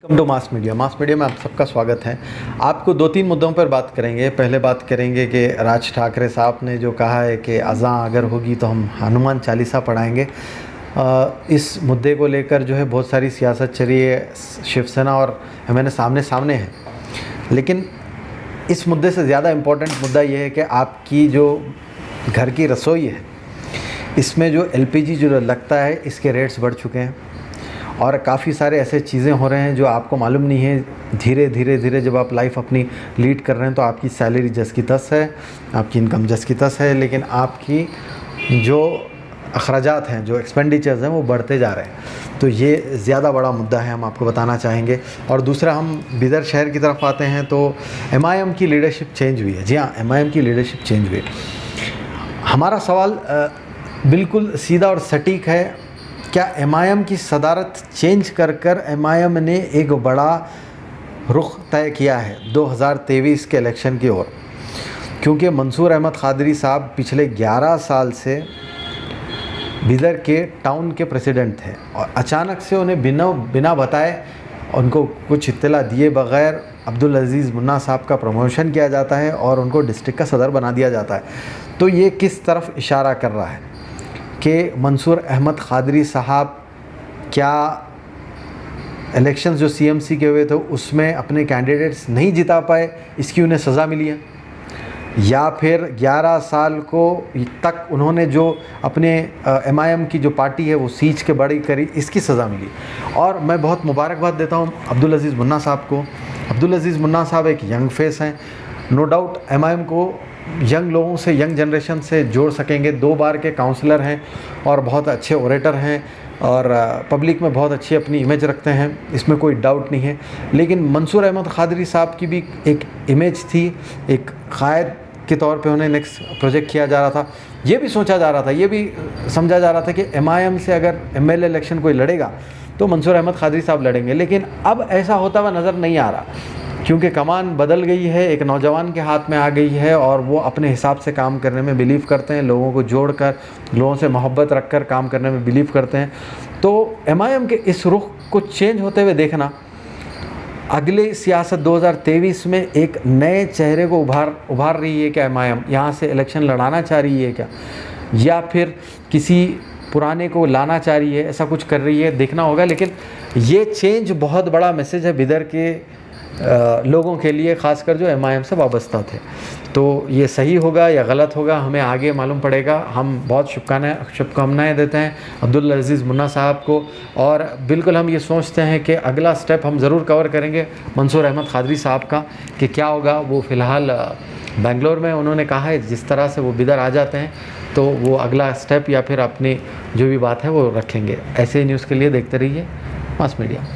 Welcome to mass media में आप सबका स्वागत है। आपको दो तीन मुद्दों पर बात करेंगे। पहले बात करेंगे कि राज ठाकरे साहब ने जो कहा है कि अज़ां अगर होगी तो हम हनुमान चालीसा पढ़ाएंगे। इस मुद्दे को लेकर जो है बहुत सारी सियासत चल रही है, शिवसेना और एमएनए सामने सामने हैं। लेकिन इस मुद्दे से ज़्यादा इम्पोर्टेंट मुद्दा ये है कि आपकी जो घर की रसोई है, इसमें जो एलपीजी जो लगता है, इसके रेट्स बढ़ चुके हैं और काफ़ी सारे ऐसे चीज़ें हो रहे हैं जो आपको मालूम नहीं है। धीरे जब आप लाइफ अपनी लीड कर रहे हैं तो आपकी सैलरी जस की तस है, आपकी इनकम जस की तस है, लेकिन आपकी जो अखराजात हैं, जो एक्सपेंडिचर्स हैं, वो बढ़ते जा रहे हैं। तो ये ज़्यादा बड़ा मुद्दा है, हम आपको बताना चाहेंगे। और दूसरा, हम बिदर शहर की तरफ आते हैं तो एमआईएम की लीडरशिप चेंज हुई है। जी हाँ, एमआईएम की लीडरशिप चेंज हुई है। हमारा सवाल बिल्कुल सीधा और सटीक है, क्या एमआईएम की सदारत चेंज कर एमआईएम ने एक बड़ा रुख तय किया है 2023 के इलेक्शन की ओर? क्योंकि मंसूर अहमद कादरी साहब पिछले 11 साल से बिदर के टाउन के प्रेसिडेंट थे और अचानक से उन्हें बिना बताए, उनको कुछ इत्तला दिए बग़ैर अब्दुल अज़ीज़ मुन्ना साहब का प्रमोशन किया जाता है और उनको डिस्ट्रिक्ट का सदर बना दिया जाता है। तो ये किस तरफ इशारा कर रहा है कि मंसूर अहमद कादरी साहब क्या इलेक्शंस जो सीएमसी के हुए थे उसमें अपने कैंडिडेट्स नहीं जिता पाए, इसकी उन्हें सज़ा मिली है, या फिर 11 साल को तक उन्होंने जो अपने एमआईएम की जो पार्टी है वो सींच के बड़ी करी, इसकी सज़ा मिली। और मैं बहुत मुबारकबाद देता हूँ अब्दुल अज़ीज़ मुन्ना साहब को। अब्दुल अज़ीज़ मुन्ना साहब एक यंग फेस हैं, नो डाउट एमआईएम को यंग लोगों से, यंग जनरेशन से जोड़ सकेंगे। 2 बार के काउंसलर हैं और बहुत अच्छे ओरेटर हैं और पब्लिक में बहुत अच्छी अपनी इमेज रखते हैं, इसमें कोई डाउट नहीं है। लेकिन मंसूर अहमद कादरी साहब की भी एक इमेज थी, एक कायद के तौर पे उन्हें नेक्स्ट प्रोजेक्ट किया जा रहा था। ये भी सोचा जा रहा था, ये भी समझा जा रहा था कि एमआईएम से अगर एमएलए इलेक्शन कोई लड़ेगा तो मंसूर अहमद कादरी साहब लड़ेंगे। लेकिन अब ऐसा होता हुआ नज़र नहीं आ रहा, क्योंकि कमान बदल गई है, एक नौजवान के हाथ में आ गई है और वो अपने हिसाब से काम करने में बिलीव करते हैं, लोगों को जोड़कर, लोगों से मोहब्बत रखकर काम करने में बिलीव करते हैं। तो एमआईएम के इस रुख को चेंज होते हुए देखना, अगले सियासत 2023 में एक नए चेहरे को उभार रही है क्या एमआईएम? यहाँ से इलेक्शन लड़ाना चाह रही है क्या, या फिर किसी पुराने को लाना चाह रही है, ऐसा कुछ कर रही है, देखना होगा। लेकिन ये चेंज बहुत बड़ा मैसेज है बिदर के लोगों के लिए, ख़ासकर जो एमआईएम से वाबस्ता थे। तो ये सही होगा या गलत होगा, हमें आगे मालूम पड़ेगा। हम बहुत शुभकामनाएं देते हैं अब्दुल अज़ीज़ मुन्ना साहब को, और बिल्कुल हम ये सोचते हैं कि अगला स्टेप हम ज़रूर कवर करेंगे मंसूर अहमद कादरी साहब का, कि क्या होगा। वो फ़िलहाल बेंगलोर में, उन्होंने कहा है जिस तरह से वो बिदर आ जाते हैं तो वो अगला स्टेप या फिर अपनी जो भी बात है वो रखेंगे। ऐसे ही न्यूज़ के लिए देखते रहिए मास मीडिया।